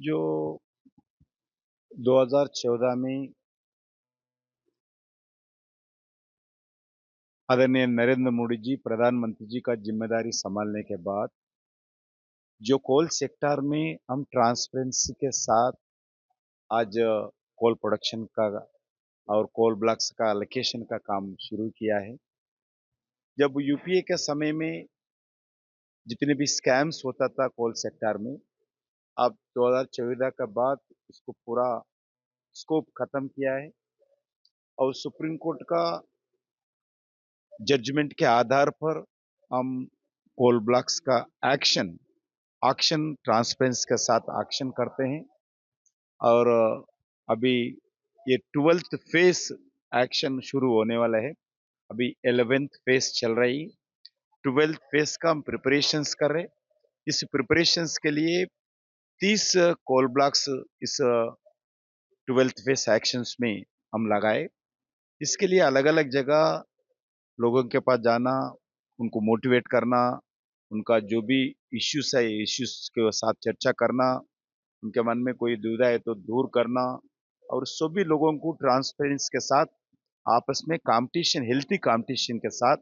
जो 2014 में आदरणीय नरेंद्र मोदी जी प्रधानमंत्री जी का जिम्मेदारी संभालने के बाद जो कोल सेक्टर में हम ट्रांसपेरेंसी के साथ आज कोल प्रोडक्शन का और कोल ब्लॉक्स का एलोकेशन का काम शुरू किया है। जब यूपीए के समय में जितने भी स्कैम्स होता था कोल सेक्टर में, अब 2014 के बाद इसको पूरा स्कोप खत्म किया है और सुप्रीम कोर्ट का जजमेंट के आधार पर हम कोल ब्लॉक्स का एक्शन ऑक्शन ट्रांसपेरेंसी के साथ एक्शन करते हैं और अभी ये 12th फेज एक्शन शुरू होने वाला है। अभी 11th फेज चल रही। 12th फेज का हम प्रिपरेशंस कर रहे हैं। इस प्रिपरेशंस के लिए 30 कोल ब्लॉक्स इस 12th फेज एक्शंस में हम लगाए। इसके लिए अलग अलग जगह लोगों के पास जाना, उनको मोटिवेट करना, उनका जो भी इश्यूज है इश्यूज के साथ चर्चा करना, उनके मन में कोई दुविधा है तो दूर करना और सभी लोगों को ट्रांसपेरेंसी के साथ आपस में कंपटीशन हेल्थी कंपटीशन के साथ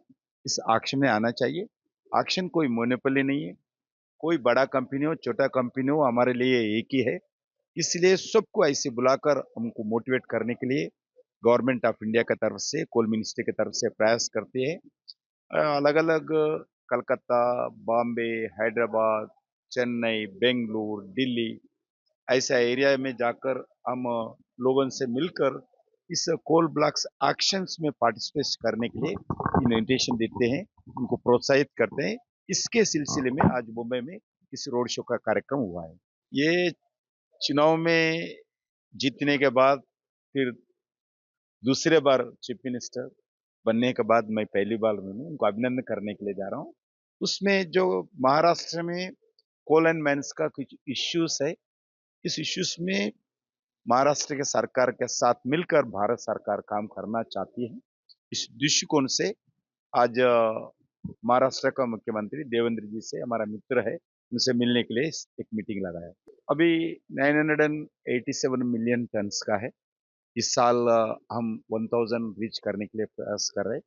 इस एक्शन में आना चाहिए। एक्शन कोई मोनोपोली नहीं है, कोई बड़ा कंपनी हो छोटा कंपनी हो, हमारे लिए एक ही है। इसलिए सबको ऐसे बुलाकर हमको मोटिवेट करने के लिए गवर्नमेंट ऑफ इंडिया की तरफ से कोल मिनिस्ट्री की तरफ से प्रयास करती है। अलग अलग कलकत्ता, बॉम्बे, हैदराबाद, चेन्नई, बेंगलुरु, दिल्ली ऐसा एरिया में जाकर हम लोगों से मिलकर इस कोल ब्लॉक्स एक्शंस में पार्टिसिपेट करने के लिए इन्विटेशन देते हैं, उनको प्रोत्साहित करते हैं। इसके सिलसिले में आज मुंबई में इस रोड शो का कार्यक्रम हुआ है। ये चुनाव में जीतने के बाद फिर दूसरे बार चीफ मिनिस्टर बनने के बाद मैं पहली बार उनको अभिनंदन करने के लिए जा रहा हूँ। उसमें जो महाराष्ट्र में कोल एंड माइंस का कुछ इश्यूज है, इस इश्यूज में महाराष्ट्र के सरकार के साथ मिलकर भारत सरकार काम करना चाहती है। इस दृष्टिकोण से आज महाराष्ट्र का मुख्यमंत्री देवेंद्र जी से हमारा मित्र है, उनसे मिलने के लिए एक मीटिंग लगाया। अभी 987 मिलियन टन्स का है। इस साल हम 1000 रीच करने के लिए प्रयास कर रहे हैं।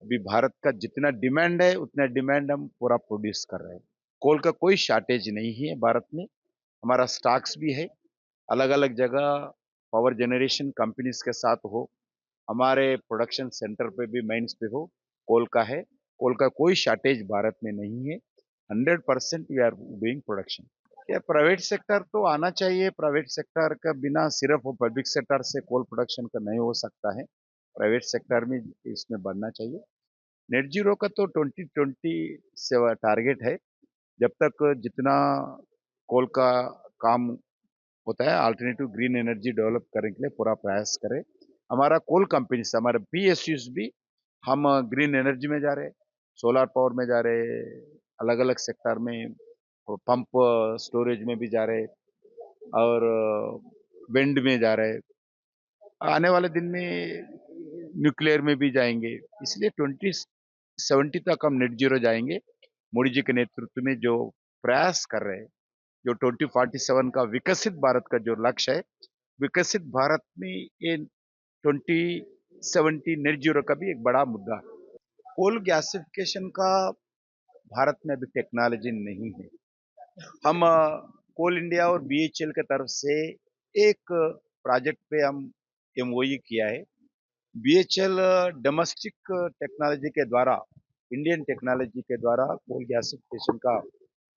अभी भारत का जितना डिमांड है उतना डिमांड हम पूरा प्रोड्यूस कर रहे हैं। कोल का कोई शॉर्टेज नहीं है भारत में। हमारा स्टॉक्स भी है, अलग अलग जगह पावर जनरेशन कंपनीज के साथ हो, हमारे प्रोडक्शन सेंटर पे भी माइंस पे हो, कोल का है। कोल का कोई शॉर्टेज भारत में नहीं है। 100% वी आर डूइंग प्रोडक्शन। या प्राइवेट सेक्टर तो आना चाहिए। प्राइवेट सेक्टर का बिना सिर्फ वो पब्लिक सेक्टर से कोल प्रोडक्शन का नहीं हो सकता है। प्राइवेट सेक्टर में इसमें बढ़ना चाहिए। नेट जीरो का तो 2020 से टारगेट है। जब तक जितना कोल का काम होता है अल्टरनेटिव ग्रीन एनर्जी डेवलप करने के लिए पूरा प्रयास करें। हमारा कोल कंपनी से हमारे पीएसयूज भी हम ग्रीन एनर्जी में जा रहे, सोलर पावर में जा रहे, अलग अलग सेक्टर में पंप स्टोरेज में भी जा रहे और विंड में जा रहे। आने वाले दिन में न्यूक्लियर में भी जाएंगे। इसलिए 2070 तक हम नेट जीरो जाएंगे। मोदी जी के नेतृत्व में जो प्रयास कर रहे हैं, जो 2047 का विकसित भारत का जो लक्ष्य है, विकसित भारत में ये 2070 नेट जीरो का भी एक बड़ा मुद्दा है। कोल गैसिफिकेशन का भारत में अभी टेक्नोलॉजी नहीं है। हम कोल इंडिया और बीएचएल के तरफ से एक प्रोजेक्ट पे हम एमओयू किया है। बीएचएल डोमेस्टिक टेक्नोलॉजी के द्वारा, इंडियन टेक्नोलॉजी के द्वारा कोल गैसिफिकेशन का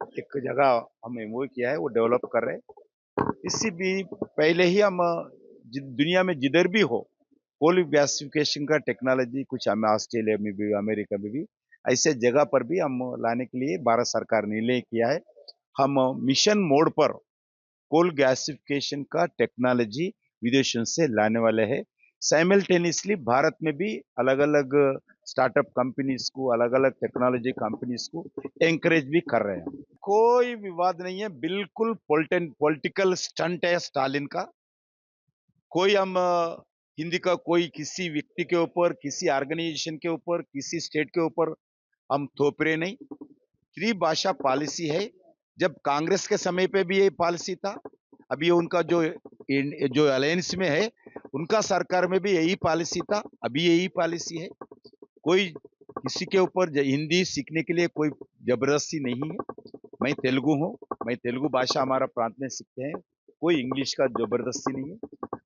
एक जगह हम एमओयू किया है, वो डेवलप कर रहे हैं। इससे भी पहले ही हम दुनिया में जिधर भी हो कोल गैसिफिकेशन का टेक्नोलॉजी कुछ हमें ऑस्ट्रेलिया में भी अमेरिका में भी ऐसे जगह पर भी हम लाने के लिए भारत सरकार ने निर्णय किया है। हम मिशन मोड पर कोल गैसिफिकेशन का टेक्नोलॉजी विदेशों से लाने वाले हैं। साइमल्टेनियसली भारत में भी अलग अलग स्टार्टअप कंपनीज को, अलग अलग टेक्नोलॉजी कंपनीज को एंकरेज भी कर रहे हैं। कोई विवाद नहीं है, बिल्कुल पॉलिटिकल स्टंट है स्टालिन का। कोई हम हिंदी का कोई किसी व्यक्ति के ऊपर, किसी ऑर्गेनाइजेशन के ऊपर, किसी स्टेट के ऊपर हम थोप रहे नहीं। त्रिभाषा पॉलिसी है। जब कांग्रेस के समय पे भी ये पॉलिसी था, अभी उनका जो अलायंस में है, उनका सरकार में भी यही पॉलिसी था, अभी यही पॉलिसी है। कोई किसी के ऊपर हिंदी सीखने के लिए कोई जबरदस्ती नहीं है। मैं तेलुगु हूँ, मैं तेलुगु भाषा हमारा प्रांत में सीखते हैं, कोई इंग्लिश का जबरदस्ती नहीं है।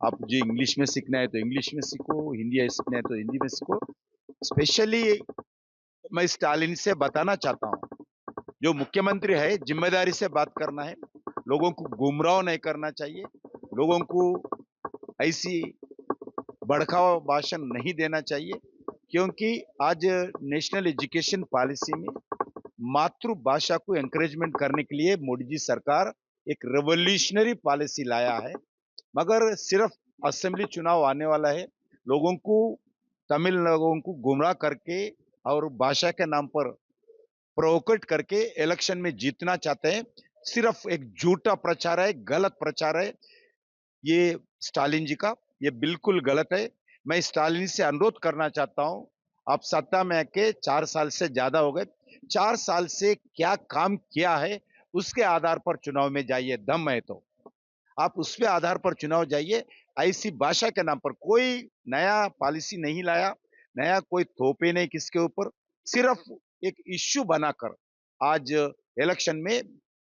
आप जो इंग्लिश में सीखना है तो इंग्लिश में सीखो, हिंदी सीखना है तो हिंदी में सीखो। स्पेशली मैं स्टालिन से बताना चाहता हूँ, जो मुख्यमंत्री है जिम्मेदारी से बात करना है, लोगों को गुमराह नहीं करना चाहिए, लोगों को ऐसी भड़काऊ भाषण नहीं देना चाहिए, क्योंकि आज नेशनल एजुकेशन पॉलिसी में मातृभाषा को एनकरेजमेंट करने के लिए मोदी जी सरकार एक रेवोल्यूशनरी पॉलिसी लाया है। मगर सिर्फ असेंबली चुनाव आने वाला है, लोगों को तमिल लोगों को गुमराह करके और भाषा के नाम पर प्रोवोकेट करके इलेक्शन में जीतना चाहते हैं। सिर्फ एक झूठा प्रचार है, गलत प्रचार है ये स्टालिन जी का, ये बिल्कुल गलत है। मैं स्टालिन से अनुरोध करना चाहता हूं, आप सत्ता में आके 4 साल से ज्यादा हो गए, 4 साल से क्या काम किया है उसके आधार पर चुनाव में जाइए, दम है तो आप उसके आधार पर चुनाव जाइए। ऐसी भाषा के नाम पर कोई नया पॉलिसी नहीं लाया, नया कोई थोपे नहीं किसके ऊपर, सिर्फ एक इश्यू बनाकर आज इलेक्शन में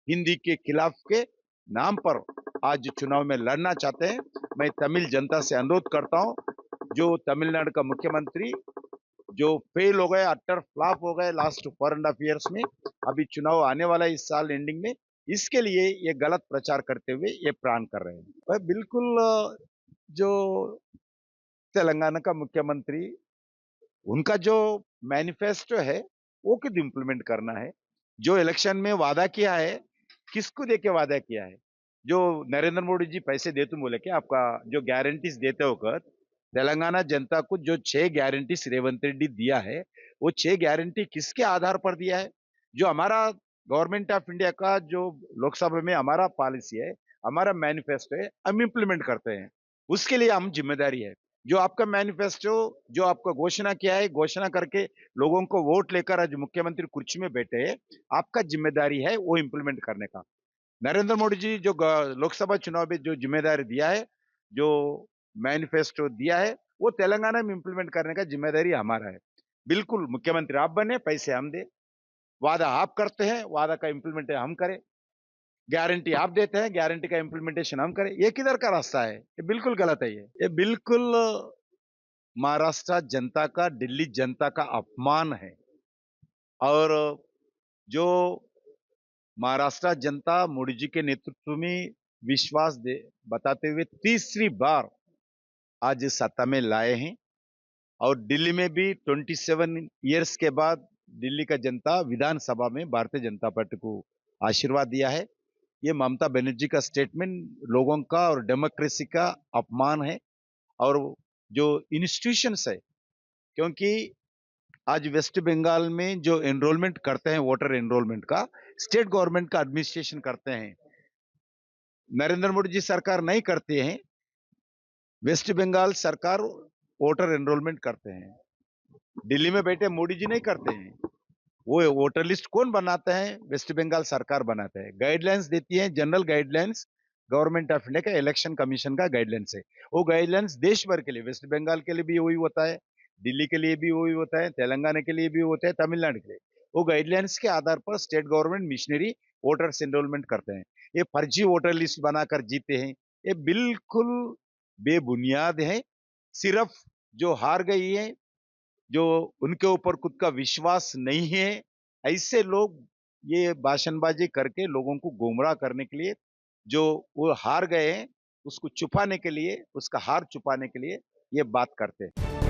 हिंदी के खिलाफ के नाम पर आज चुनाव में लड़ना चाहते हैं। मैं तमिल जनता से अनुरोध करता हूं, जो तमिलनाडु का मुख्यमंत्री जो फेल हो गए, अट्टर फ्लॉप हो गए लास्ट 4.5 इयर्स में, अभी चुनाव आने वाला है इस साल एंडिंग में, इसके लिए ये गलत प्रचार करते हुए ये प्लान कर रहे हैं। वह बिल्कुल जो तेलंगाना का मुख्यमंत्री, उनका जो मैनिफेस्टो है वो खुद इम्प्लीमेंट करना है। जो इलेक्शन में वादा किया है, किसको देके वादा किया है? जो नरेंद्र मोदी जी पैसे देते बोले कि आपका जो गारंटीज देते होकर तेलंगाना जनता को जो 6 गारंटीज रेवंत रेड्डी दिया है, वो 6 गारंटी किसके आधार पर दिया है? जो हमारा गवर्नमेंट ऑफ इंडिया का जो लोकसभा में हमारा पॉलिसी है, हमारा मैनिफेस्टो है, हम इम्प्लीमेंट करते हैं, उसके लिए हम जिम्मेदारी है। जो आपका मैनिफेस्टो, जो आपका घोषणा किया है, घोषणा करके लोगों को वोट लेकर आज मुख्यमंत्री कुर्सी में बैठे हैं, आपका जिम्मेदारी है वो इम्प्लीमेंट करने का। नरेंद्र मोदी जी जो लोकसभा चुनाव में जो जिम्मेदारी दिया है, जो मैनिफेस्टो दिया है, वो तेलंगाना में इम्प्लीमेंट करने का जिम्मेदारी हमारा है। बिल्कुल मुख्यमंत्री आप बने, पैसे हम दे, वादा आप करते हैं, वादा का इम्प्लीमेंट हम करें, गारंटी आप देते हैं, गारंटी का इम्प्लीमेंटेशन हम करें, ये किधर का रास्ता है? ये बिल्कुल गलत है। ये बिल्कुल महाराष्ट्र जनता का, दिल्ली जनता का अपमान है। और जो महाराष्ट्र जनता मोदी जी के नेतृत्व में विश्वास दे बताते हुए तीसरी बार आज सत्ता में लाए हैं, और दिल्ली में भी 27 इयर्स के बाद दिल्ली का जनता विधानसभा में भारतीय जनता पार्टी को आशीर्वाद दिया है। ये ममता बनर्जी का स्टेटमेंट लोगों का और डेमोक्रेसी का अपमान है। और जो इंस्टीट्यूशंस है, क्योंकि आज वेस्ट बंगाल में जो एनरोलमेंट करते हैं, वोटर एनरोलमेंट का स्टेट गवर्नमेंट का एडमिनिस्ट्रेशन करते हैं, नरेंद्र मोदी जी सरकार नहीं करते हैं, वेस्ट बंगाल सरकार वोटर एनरोलमेंट करते हैं। दिल्ली में बैठे मोदी जी नहीं करते हैं, वो वोटर लिस्ट कौन बनाता है? वेस्ट बंगाल सरकार बनाता है, गाइडलाइंस देती है, general guidelines government of India का इलेक्शन कमीशन का गाइडलाइंस है। वो गाइडलाइंस देश भर के लिए, वेस्ट बंगाल के लिए भी वही होता है, दिल्ली के लिए भी वही होता है, तेलंगाना के लिए भी होता है, तमिलनाडु के लिए। वो गाइडलाइंस के आधार पर state government missionary voters enrolment करते हैं। ये फर्जी वोटर लिस्ट बनाकर जीते हैं, ये बिल्कुल बेबुनियाद है। सिर्फ जो हार गई है, जो उनके ऊपर खुद का विश्वास नहीं है, ऐसे लोग ये भाषणबाजी करके लोगों को गुमराह करने के लिए, जो वो हार गए हैं उसको छुपाने के लिए, उसका हार छुपाने के लिए ये बात करते हैं।